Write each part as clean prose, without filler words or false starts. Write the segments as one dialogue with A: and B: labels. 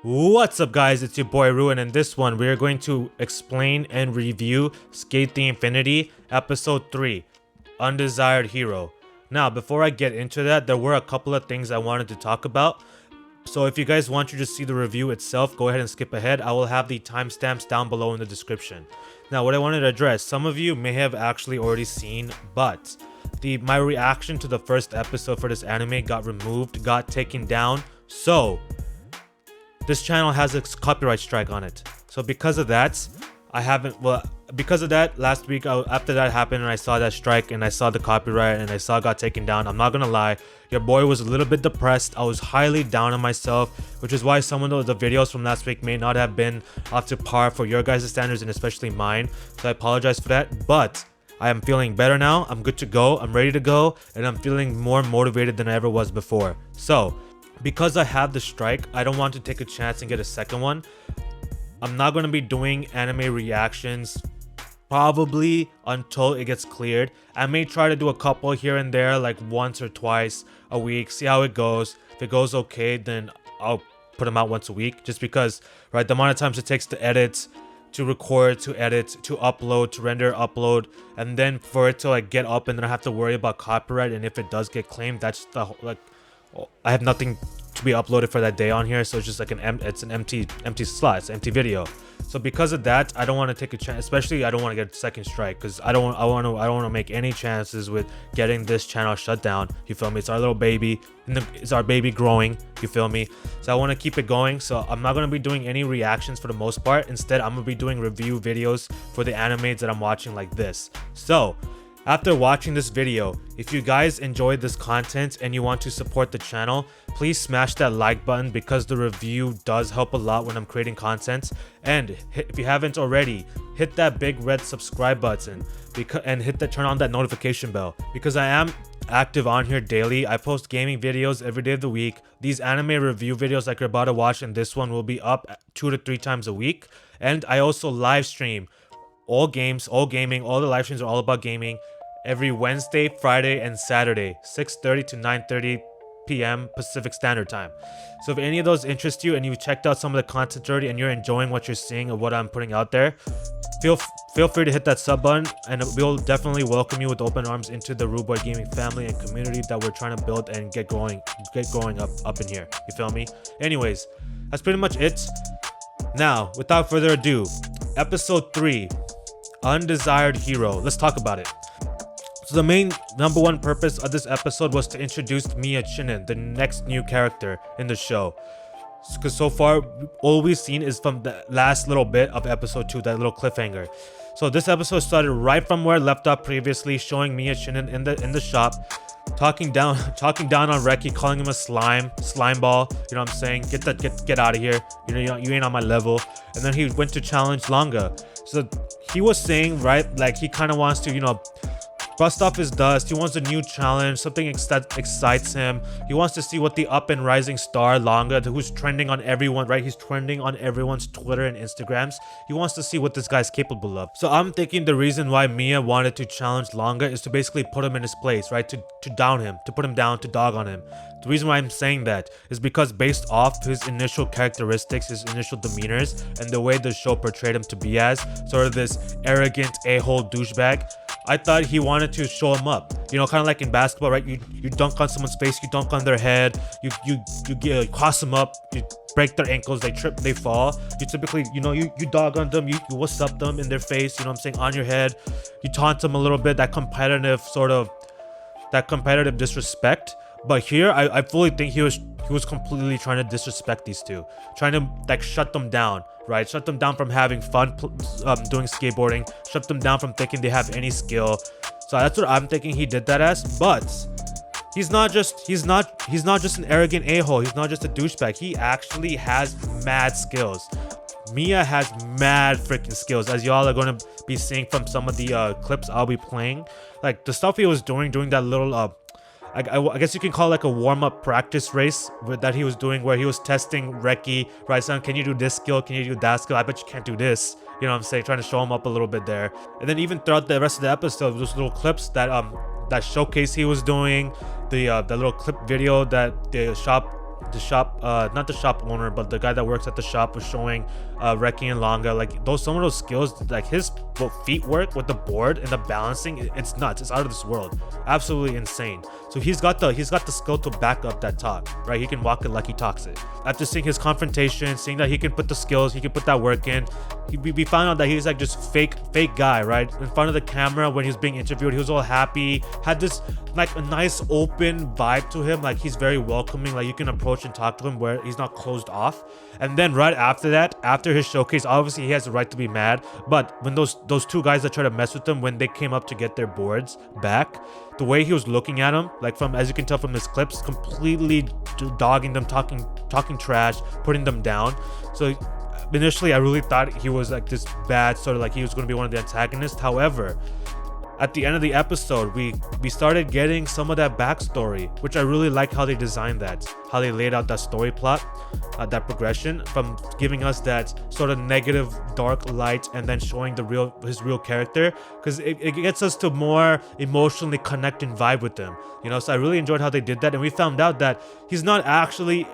A: What's up guys, it's your boy Ru, and in this one we are going to explain and review Sk8 The Infinity Episode 3, Undesired Hero. Now before I get into that, there were a couple of things I wanted to talk about. So if you guys want to just see the review itself, go ahead and skip ahead. I will have the timestamps down below in the description. Now what I wanted to address, some of you may have actually already seen, but my reaction to the first episode for this anime got removed, got taken down. So this channel has a copyright strike on it. So because of that, because of that, last week after that happened and I saw that strike and I saw the copyright and I saw it got taken down, I'm not gonna lie, your boy was a little bit depressed. I was highly down on myself, which is why some of the videos from last week may not have been up to par for your guys' standards and especially mine. So I apologize for that, but I am feeling better now. I'm good to go, I'm ready to go, and I'm feeling more motivated than I ever was before. So because I have the strike, I don't want to take a chance and get a second one. I'm not going to be doing anime reactions probably until it gets cleared. I may try to do a couple here and there, like once or twice a week, see how it goes. If it goes okay, then I'll put them out once a week, just because, right, the amount of times it takes to edit, to record, to edit, to upload, to render, upload, and then for it to like get up and then I have to worry about copyright, and if it does get claimed, that's the I have nothing to be uploaded for that day on here, so it's just like an empty slot, it's an empty video. So because of that, I don't want to take a chance, especially I don't want to get a second strike, because I don't want to make any chances with getting this channel shut down. You feel me? It's our little baby, it's our baby growing. You feel me? So I want to keep it going. So I'm not going to be doing any reactions for the most part. Instead, I'm going to be doing review videos for the animes that I'm watching, like this. So after watching this video, if you guys enjoyed this content and you want to support the channel, please smash that like button, because the review does help a lot when I'm creating content. And if you haven't already, hit that big red subscribe button and turn on that notification bell, because I am active on here daily. I post gaming videos every day of the week. These anime review videos like you're about to watch and this one will be up 2 to 3 times a week. And I also live stream all games, all gaming, all the live streams are all about gaming every Wednesday, Friday, and Saturday, 6:30 to 9:30 p.m. Pacific Standard Time. So if any of those interest you and you checked out some of the content already and you're enjoying what you're seeing of what I'm putting out there, feel free to hit that sub button, and we'll definitely welcome you with open arms into the Rude Boy Gaming family and community that we're trying to build and get growing up in here. You feel me? Anyways, that's pretty much it. Now, without further ado, episode 3, Undesired Hero. Let's talk about it. So the main number one purpose of this episode was to introduce Miya Chinen, the next new character in the show. Because so far, all we've seen is from the last little bit of episode 2, that little cliffhanger. So this episode started right from where it left off previously, showing Miya Chinen in the shop, talking down on Reki, calling him a slime ball. You know what I'm saying? Get out of here. You ain't on my level. And then he went to challenge Langa. So he was saying, right, like he kind of wants to, bust off his dust. He wants a new challenge, something that excites him. He wants to see what the up and rising star Langa, who's trending on everyone, right? He's trending on everyone's Twitter and Instagrams. He wants to see what this guy's capable of. So I'm thinking the reason why Miya wanted to challenge Langa is to basically put him in his place, right? To down him, to put him down, to dog on him. The reason why I'm saying that is because based off his initial characteristics, his initial demeanors, and the way the show portrayed him to be as sort of this arrogant a-hole douchebag, I thought he wanted to show him up. Kind of like in basketball, right? You dunk on someone's face, you dunk on their head, you cross them up, you break their ankles, they trip, they fall. You typically, you dog on them, you what's up them in their face, you know what I'm saying, on your head. You taunt them a little bit, that competitive disrespect. But here, I fully think he was completely trying to disrespect these two, trying to like shut them down, right? Shut them down from having fun doing skateboarding, shut them down from thinking they have any skill. So that's what I'm thinking he did that as. But he's not just an arrogant a-hole. He's not just a douchebag. He actually has mad skills. Miya has mad freaking skills, as y'all are going to be seeing from some of the clips I'll be playing. Like the stuff he was doing that little I guess you can call it like a warm-up practice race that he was doing, where he was testing Reki, right? Son, can you do this skill? Can you do that skill? I bet you can't do this. You know what I'm saying? Trying to show him up a little bit there. And then even throughout the rest of the episode, those little clips that showcase he was doing, the little clip video that the shop the shop, not the shop owner, but the guy that works at the shop was showing Reki and Langa, like some of those skills, like his feet work with the board and the balancing, it's nuts. It's out of this world. Absolutely insane. So he's got the skill to back up that talk, right? He can walk it like he talks it. After seeing his confrontation, seeing that he can put the skills, he can put that work in, we found out that he's like just fake guy, right? In front of the camera when he was being interviewed, he was all happy, had this like a nice open vibe to him, like he's very welcoming, like you can approach and talk to him where he's not closed off. And then right after that, after his showcase, obviously he has the right to be mad, but when those two guys that tried to mess with him, when they came up to get their boards back, the way he was looking at him, like from, as you can tell from his clips, completely dogging them, talking trash, putting them down. So initially I really thought he was like this bad, sort of like he was going to be one of the antagonists. However, at the end of the episode, we started getting some of that backstory, which I really like how they designed that, how they laid out that story plot, that progression from giving us that sort of negative dark light and then showing his real character, because it gets us to more emotionally connect and vibe with him, you know. So I really enjoyed how they did that, and we found out that he's not actually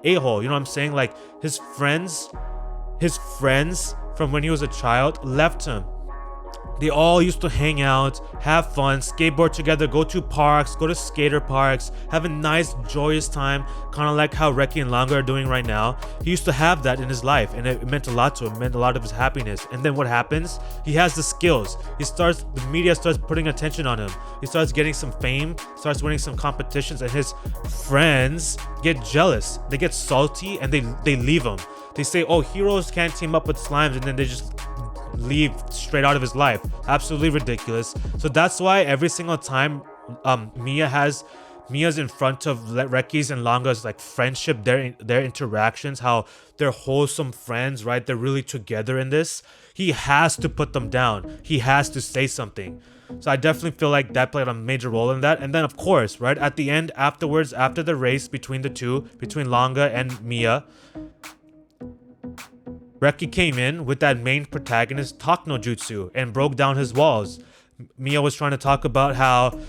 A: a-hole, you know what I'm saying? Like his friends from when he was a child left him. They all used to hang out, have fun, skateboard together, go to parks, go to skater parks, have a nice, joyous time, kind of like how Reki and Langa are doing right now. He used to have that in his life, and it meant a lot to him, meant a lot of his happiness. And then what happens? He has the skills. The media starts putting attention on him. He starts getting some fame, starts winning some competitions, and his friends get jealous. They get salty, and they leave him. They say, oh, heroes can't team up with slimes, and then they just leave straight out of his life. Absolutely ridiculous. So that's why every single time Miya's in front of Reki's and Langa's like friendship, their interactions, how they're wholesome friends, right? They're really together in this. He has to put them down. He has to say something. So I definitely feel like that played a major role in that. And then of course, right at the end, afterwards, after the race between the two, between Langa and Miya, Reki came in with that main protagonist talk no jutsu and broke down his walls. Miya was trying to talk about how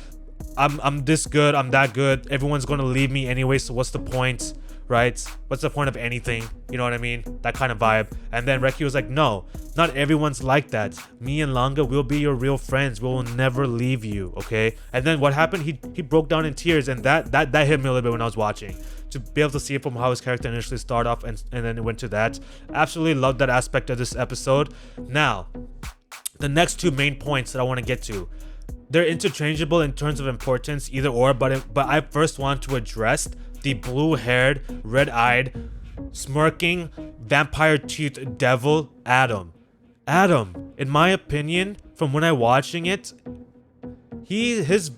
A: I'm this good, I'm that good, everyone's going to leave me anyway, so what's the point, right? What's the point of anything? You know what I mean? That kind of vibe. And then Reki was like, no, not everyone's like that. Me and Langa will be your real friends. We will never leave you, okay? And then what happened? He broke down in tears, and that hit me a little bit when I was watching. To be able to see it from how his character initially started off and then it went to that. Absolutely loved that aspect of this episode. Now, the next two main points that I want to get to. They're interchangeable in terms of importance, either or, but I first want to address the blue-haired, red-eyed, smirking, vampire-toothed devil, Adam. Adam, in my opinion, from when I'm watching it, his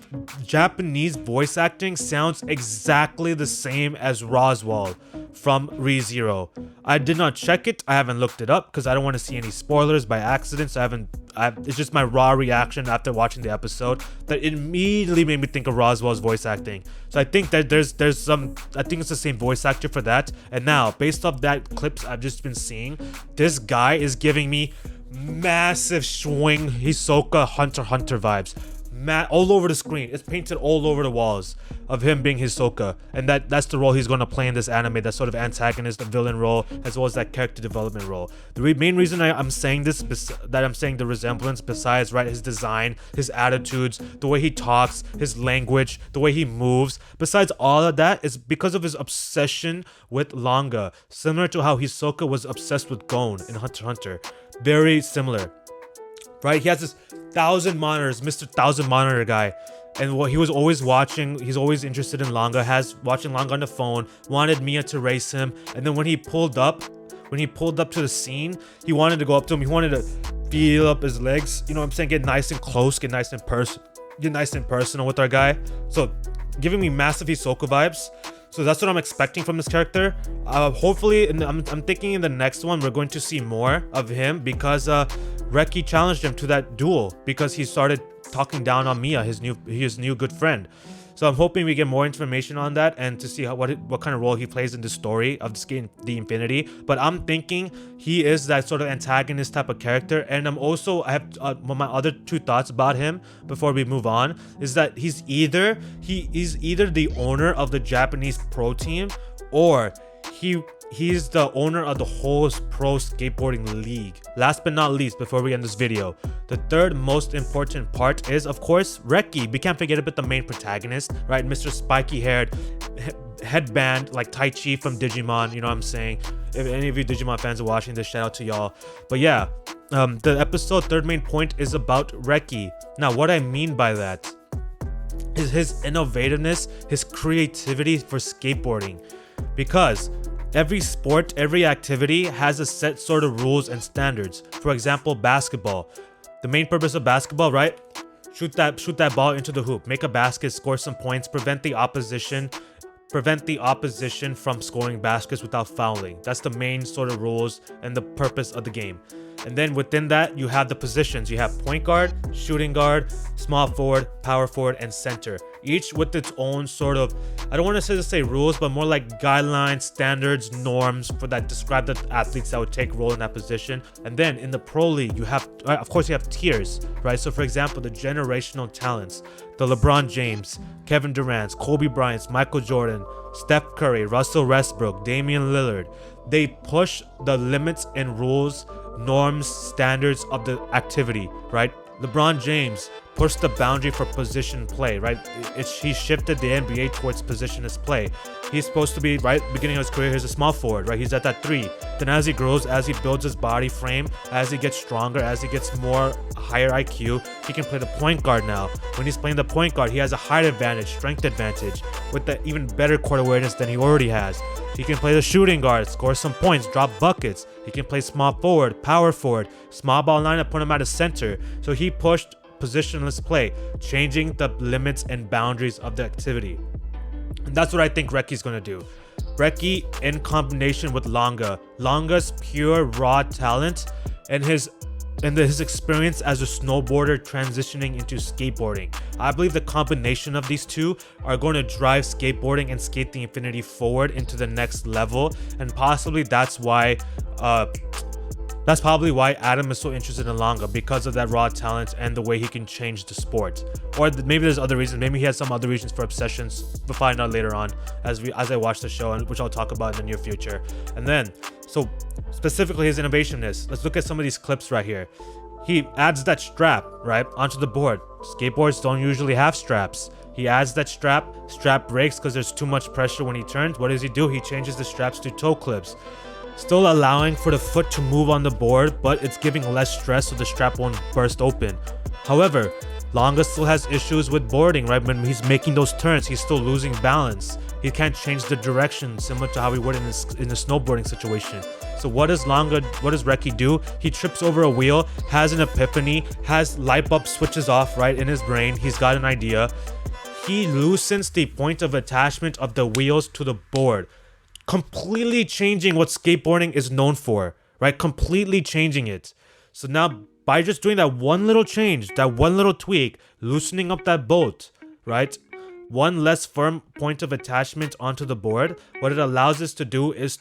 A: Japanese voice acting sounds exactly the same as Roswell from ReZero. I did not check it. I haven't looked it up because I don't want to see any spoilers by accident. So it's just my raw reaction after watching the episode that it immediately made me think of Roswell's voice acting. So I think that there's some, I think it's the same voice actor for that. And now, based off that clips I've just been seeing, this guy is giving me massive swing Hisoka Hunter x Hunter vibes. All over the screen. It's painted all over the walls of him being Hisoka, and that's the role he's going to play in this anime, that sort of antagonist, the villain role, as well as that character development role. The main reason I'm saying this, that I'm saying the resemblance, besides right his design, his attitudes, the way he talks, his language, the way he moves, besides all of that, is because of his obsession with Langa, similar to how Hisoka was obsessed with Gon in Hunter x Hunter. Very similar. Right, he has this 1,000 monitors, Mr. 1,000 monitor guy, and what he was always watching, he's always interested in Langa, watching Langa on the phone, wanted Miya to race him, and then when he pulled up to the scene, he wanted to go up to him, he wanted to feel up his legs, you know what I'm saying, get nice and close, get nice and personal with our guy. So giving me massive Hisoka vibes. So that's what I'm expecting from this character. Hopefully, I'm thinking in the next one we're going to see more of him, because Reki challenged him to that duel because he started talking down on Miya, his new good friend. So I'm hoping we get more information on that and to see what kind of role he plays in the story of Sk8 The Infinity. But I'm thinking he is that sort of antagonist type of character. And I have my other two thoughts about him before we move on is that he's either the owner of the Japanese pro team, or he's the owner of the whole pro skateboarding league. Last but not least, before we end this video, the third most important part is, of course, Reki. We can't forget about the main protagonist, right? Mr. Spiky haired headband like Tai Chi from Digimon, you know what I'm saying? If any of you Digimon fans are watching this, shout out to y'all. But yeah, the episode third main point is about Reki. Now, what I mean by that is his innovativeness, his creativity for skateboarding. Because every sport, every activity has a set sort of rules and standards. For example, basketball. The main purpose of basketball, right? Shoot that ball into the hoop, make a basket, score some points, prevent the opposition from scoring baskets without fouling. That's the main sort of rules and the purpose of the game. And then within that, you have the positions. You have point guard, shooting guard, small forward, power forward, and center. Each with its own sort of, I don't want to say rules, but more like guidelines, standards, norms for that describe the athletes that would take role in that position. And then in the pro league, you have, of course, you have tiers, right? So for example, the generational talents, the LeBron James, Kevin Durant, Kobe Bryant, Michael Jordan, Steph Curry, Russell Westbrook, Damian Lillard. They push the limits and rules, norms, standards of the activity, right? LeBron James pushed the boundary for position play, right? He shifted the NBA towards positionless play. He's supposed to be, right, beginning of his career, he's a small forward, right? He's at that 3. Then as he grows, as he builds his body frame, as he gets stronger, as he gets more higher IQ, he can play the point guard now. When he's playing the point guard, he has a height advantage, strength advantage, with the even better court awareness than he already has. He can play the shooting guard, score some points, drop buckets. He can play small forward, power forward, small ball lineup, put him at a center. So he pushed positionless play, changing the limits and boundaries of the activity. And that's what I think Reki's going to do. Reki in combination with Langa's pure raw talent and his experience as a snowboarder transitioning into skateboarding. I believe the combination of these two are going to drive skateboarding and Sk8 The Infinity forward into the next level, and possibly that's probably why Adam is so interested in Langa, because of that raw talent and the way he can change the sport. Or maybe there's other reasons. Maybe he has some other reasons for obsessions. We'll find out later on as I watch the show, and which I'll talk about in the near future. And then, so specifically his innovativeness. Let's look at some of these clips right here. He adds that strap, right, onto the board. Skateboards don't usually have straps. He adds that strap breaks because there's too much pressure when he turns. What does he do? He changes the straps to toe clips. Still allowing for the foot to move on the board, but it's giving less stress so the strap won't burst open. However, Langa still has issues with boarding, right? When he's making those turns, he's still losing balance. He can't change the direction similar to how he would in a snowboarding situation. So what does Reki do? He trips over a wheel, has an epiphany, has light bulb switches off, right, in his brain. He's got an idea. He loosens the point of attachment of the wheels to the board, completely changing what skateboarding is known for, right? Completely changing it. So now, by just doing that one little change, that one little tweak, loosening up that bolt, right? One less firm point of attachment onto the board, what it allows us to do is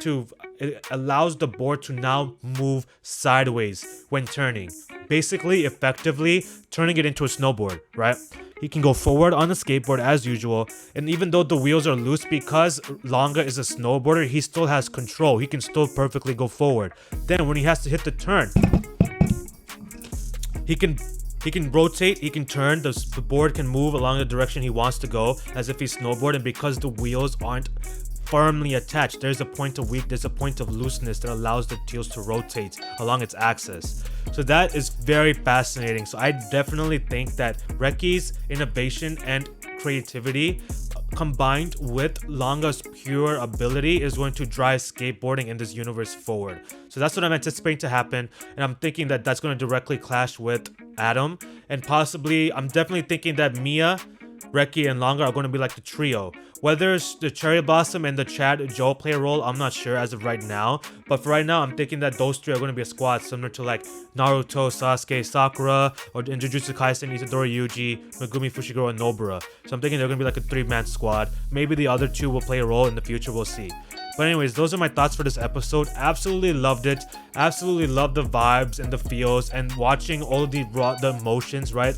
A: it allows the board to now move sideways when turning. Basically, effectively, turning it into a snowboard, right? He can go forward on the skateboard as usual, and even though the wheels are loose, because Langa is a snowboarder, he still has control. He can still perfectly go forward. Then when he has to hit the turn, he can rotate, he can turn, the board can move along the direction he wants to go as if he's snowboarding, because the wheels aren't firmly attached. There's a point of looseness that allows the wheels to rotate along its axis. So that is very fascinating. So I definitely think that Reki's innovation and creativity combined with Langa's pure ability is going to drive skateboarding in this universe forward. So that's what I'm anticipating to happen, and I'm thinking that that's going to directly clash with Adam, and possibly I'm definitely thinking that Miya, Reki, and Langa are going to be like the trio. Whether the Cherry Blossom and the Chad Joe play a role, I'm not sure as of right now. But for right now, I'm thinking that those three are going to be a squad similar to like Naruto, Sasuke, Sakura, or in Jujutsu Kaisen, Itadori Yuji, Megumi Fushiguro, and Nobara. So I'm thinking they're going to be like a 3-man squad. Maybe the other two will play a role in the future, we'll see. But anyways, those are my thoughts for this episode. Absolutely loved it. Absolutely loved the vibes and the feels, and watching all of the emotions, right?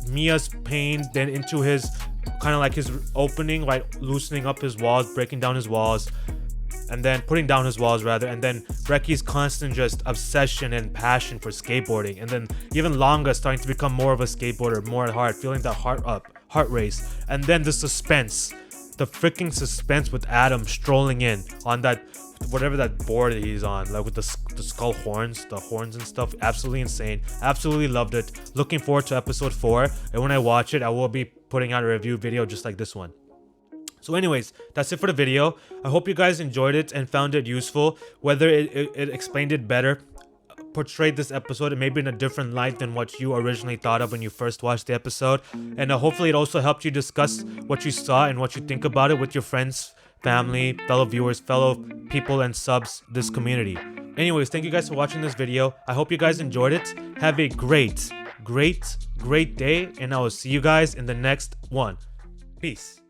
A: Miya's pain, then into his kind of like his opening, like loosening up his walls, breaking down his walls, and then putting down his walls rather, and then Reki's constant just obsession and passion for skateboarding, and then even Longa starting to become more of a skateboarder, more at heart, feeling that heart race, and then the suspense, the freaking suspense with Adam strolling in on that whatever that board that he's on, like with the skull horns, the horns and stuff. Absolutely insane. Absolutely loved it. Looking forward to episode 4, and when I watch it, I will be putting out a review video just like this one. So anyways, that's it for the video. I hope you guys enjoyed it and found it useful. Whether it explained it better, portrayed this episode maybe in a different light than what you originally thought of when you first watched the episode. And hopefully it also helped you discuss what you saw and what you think about it with your friends, family, fellow viewers, fellow people and subs, this community. Anyways, thank you guys for watching this video. I hope you guys enjoyed it. Have a great day, and I will see you guys in the next one. Peace.